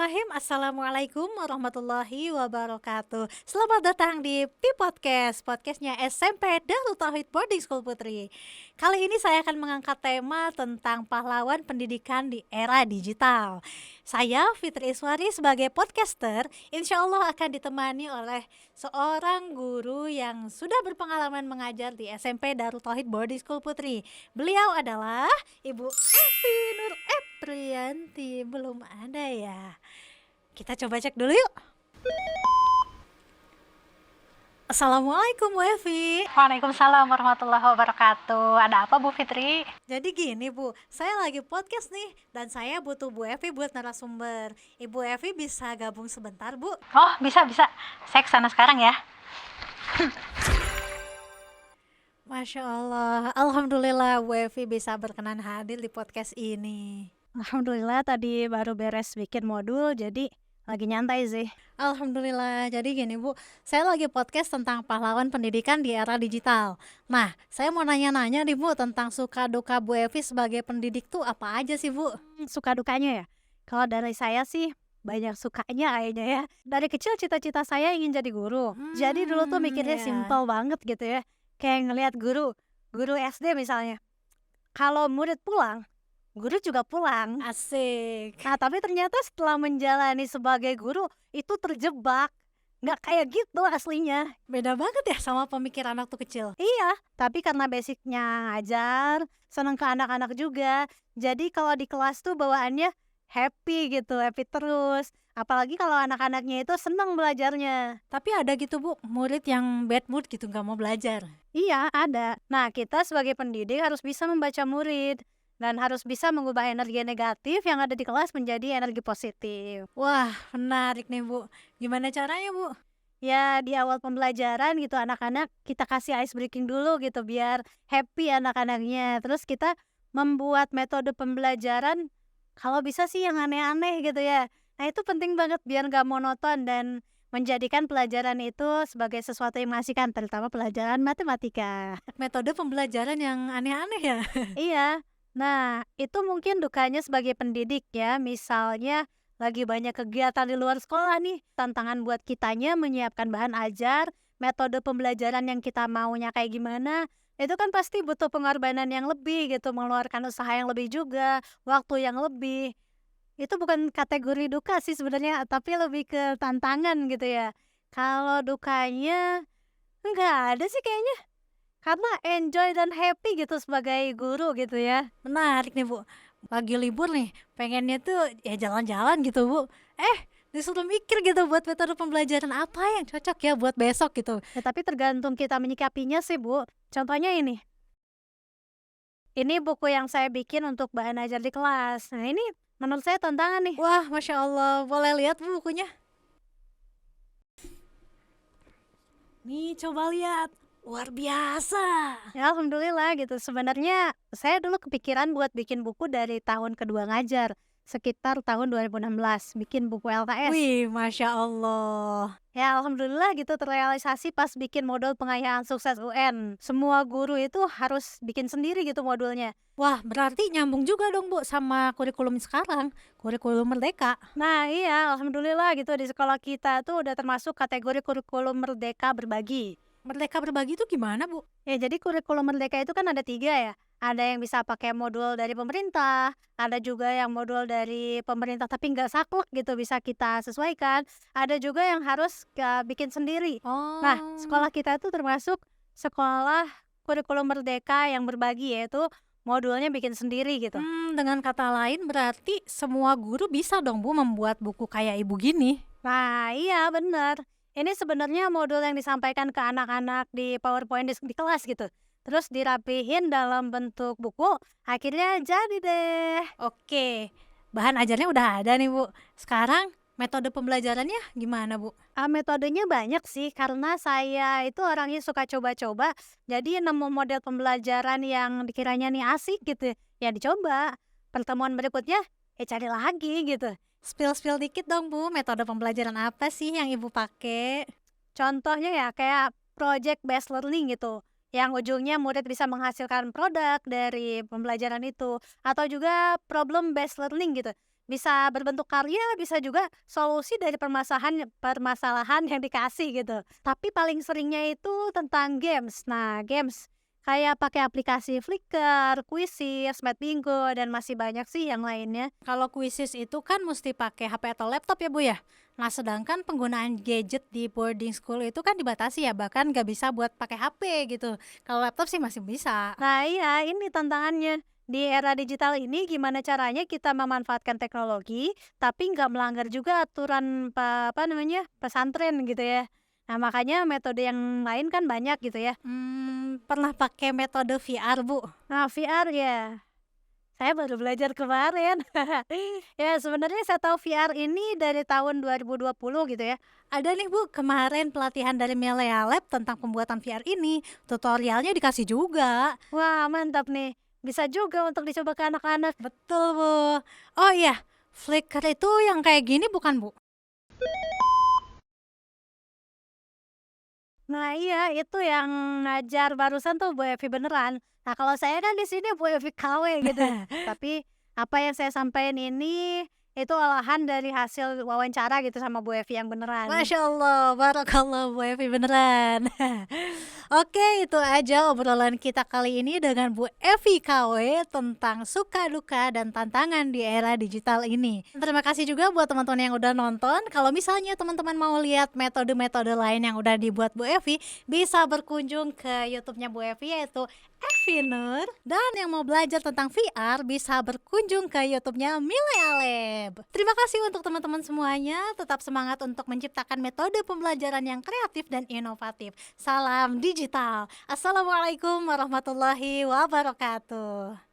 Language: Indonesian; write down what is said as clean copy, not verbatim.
Bismillahirrahmanirrahim. Assalamualaikum warahmatullahi wabarakatuh. Selamat datang di Podcast, podcastnya SMP Darut Tauhid Boarding School Putri. Kali ini saya akan mengangkat tema tentang pahlawan pendidikan di era digital. Saya Fitri Iswari sebagai podcaster, insya Allah akan ditemani oleh seorang guru yang sudah berpengalaman mengajar di SMP Darut Tauhid Boarding School Putri. Beliau adalah Ibu Evi Nur Eprianti. Belum ada ya? Kita coba cek dulu yuk. Assalamualaikum Bu Evi. Waalaikumsalam warahmatullahi wabarakatuh. Ada apa Bu Fitri? Jadi gini Bu, saya lagi podcast nih dan saya butuh Bu Evi buat narasumber. Ibu Evi bisa gabung sebentar Bu? Oh bisa. Saya kesana sekarang ya. Masya Allah, Alhamdulillah Bu Evi bisa berkenan hadir di podcast ini. Alhamdulillah tadi baru beres bikin modul jadi lagi nyantai sih. Alhamdulillah, jadi gini Bu, saya lagi podcast tentang pahlawan pendidikan di era digital. Nah, saya mau nanya-nanya nih Bu tentang suka duka Bu Evi sebagai pendidik tuh apa aja sih Bu? Suka dukanya ya? Kalau dari saya sih banyak sukanya kayaknya ya. Dari kecil cita-cita saya ingin jadi guru. Jadi dulu tuh mikirnya Ya. simpel banget gitu ya. Kayak ngelihat guru SD misalnya. Kalau murid pulang, guru juga pulang. Asik. Nah, tapi ternyata setelah menjalani sebagai guru, itu terjebak. Nggak kayak gitu aslinya. Beda banget ya sama pemikiran waktu kecil. Iya, tapi karena basicnya ngajar, seneng ke anak-anak juga. Jadi kalau di kelas tuh bawaannya happy gitu, happy terus. Apalagi kalau anak-anaknya itu seneng belajarnya. Tapi ada gitu Bu, murid yang bad mood gitu gak mau belajar. Iya, ada. Nah, kita sebagai pendidik harus bisa membaca murid. Dan harus bisa mengubah energi negatif yang ada di kelas menjadi energi positif. Wah, menarik nih Bu. Gimana caranya Bu? Ya di awal pembelajaran gitu anak-anak kita kasih ice breaking dulu gitu biar happy anak-anaknya. Terus kita membuat metode pembelajaran kalau bisa sih yang aneh-aneh gitu ya. Nah itu penting banget biar gak monoton dan menjadikan pelajaran itu sebagai sesuatu yang mengasihkan, terutama pelajaran matematika. Metode pembelajaran yang aneh-aneh ya? Iya, nah itu mungkin dukanya sebagai pendidik ya. Misalnya lagi banyak kegiatan di luar sekolah nih, tantangan buat kitanya menyiapkan bahan ajar, metode pembelajaran yang kita maunya kayak gimana, itu kan pasti butuh pengorbanan yang lebih gitu, mengeluarkan usaha yang lebih juga, waktu yang lebih. Itu bukan kategori duka sih sebenarnya, tapi lebih ke tantangan gitu ya. Kalau dukanya, nggak ada sih kayaknya. Karena enjoy dan happy gitu sebagai guru gitu ya. Menarik nih Bu. Lagi libur nih, pengennya tuh ya jalan-jalan gitu Bu. Disuruh mikir gitu buat metode pembelajaran apa yang cocok ya buat besok gitu. Ya, tapi tergantung kita menyikapinya sih, Bu. Contohnya ini. Ini buku yang saya bikin untuk bahan ajar di kelas. Nah, ini menurut saya tantangan nih. Wah, Masya Allah. Boleh lihat Bu bukunya? Nih, coba lihat. Luar biasa. Ya, alhamdulillah gitu. Sebenarnya saya dulu kepikiran buat bikin buku dari tahun kedua ngajar. Sekitar tahun 2016. Bikin buku LKS. Wih, Masya Allah. Ya, alhamdulillah gitu terrealisasi pas bikin modul pengayaan sukses UN. Semua guru itu harus bikin sendiri gitu modulnya. Wah, berarti nyambung juga dong Bu sama kurikulum sekarang. Kurikulum Merdeka. Nah iya, alhamdulillah gitu di sekolah kita tuh udah termasuk kategori kurikulum merdeka berbagi. Merdeka berbagi itu gimana Bu? Ya jadi kurikulum merdeka itu kan ada 3 ya. Ada yang bisa pakai modul dari pemerintah, ada juga yang modul dari pemerintah tapi nggak saklek gitu bisa kita sesuaikan. Ada juga yang harus bikin sendiri. Nah, Oh. sekolah kita itu termasuk sekolah kurikulum merdeka yang berbagi yaitu modulnya bikin sendiri gitu. Dengan kata lain berarti semua guru bisa dong Bu membuat buku kayak Ibu gini? Nah, iya bener. Ini sebenarnya modul yang disampaikan ke anak-anak di PowerPoint di kelas gitu. Terus dirapihin dalam bentuk buku, akhirnya jadi deh. Oke, bahan ajarnya udah ada nih Bu. Sekarang metode pembelajarannya gimana Bu? Metodenya banyak sih karena saya itu orangnya suka coba-coba. Jadi nemu model pembelajaran yang dikiranya nih asik gitu. Ya dicoba. Pertemuan berikutnya ya cari lagi gitu. Spill-spill dikit dong Bu, metode pembelajaran apa sih yang Ibu pakai? Contohnya ya kayak project based learning gitu. Yang ujungnya murid bisa menghasilkan produk dari pembelajaran itu. Atau juga problem based learning gitu. Bisa berbentuk karya, bisa juga solusi dari permasalahan permasalahan yang dikasih gitu. Tapi paling seringnya itu tentang games. Nah, games kayak pakai aplikasi Flickr, Quizizz, Math dan masih banyak sih yang lainnya. Kalau kuisis itu kan mesti pakai HP atau laptop ya Bu ya? Nah sedangkan penggunaan gadget di boarding school itu kan dibatasi ya, bahkan nggak bisa buat pakai HP gitu. Kalau laptop sih masih bisa. Nah iya, ini tantangannya. Di era digital ini gimana caranya kita memanfaatkan teknologi, tapi nggak melanggar juga aturan apa namanya pesantren gitu ya. Nah makanya metode yang lain kan banyak gitu ya. Pernah pakai metode VR Bu? Nah VR ya, saya baru belajar kemarin. Ya sebenarnya saya tahu VR ini dari tahun 2020 gitu ya. Ada nih Bu, kemarin pelatihan dari Milea Lab tentang pembuatan VR ini. Tutorialnya dikasih juga. Wah mantap nih, bisa juga untuk dicoba ke anak-anak. Betul Bu. Oh iya, Flickr itu yang kayak gini bukan Bu? Nah iya, itu yang ngajar barusan tuh Bu Evi beneran. Nah kalau saya kan di sini Bu Evi KW gitu. Tapi apa yang saya sampaikan ini itu olahan dari hasil wawancara gitu sama Bu Evi yang beneran. Masya Allah, barakallah Bu Evi beneran. Oke, itu aja obrolan kita kali ini dengan Bu Evi KW tentang suka duka dan tantangan di era digital ini. Terima kasih juga buat teman-teman yang udah nonton. Kalau misalnya teman-teman mau lihat metode-metode lain yang udah dibuat Bu Evi, bisa berkunjung ke YouTube-nya Bu Evi yaitu Evi Nur. Dan yang mau belajar tentang VR bisa berkunjung ke YouTube-nya Milea Lab. Terima kasih untuk teman-teman semuanya. Tetap semangat untuk menciptakan metode pembelajaran yang kreatif dan inovatif. Salam digital. Assalamualaikum warahmatullahi wabarakatuh.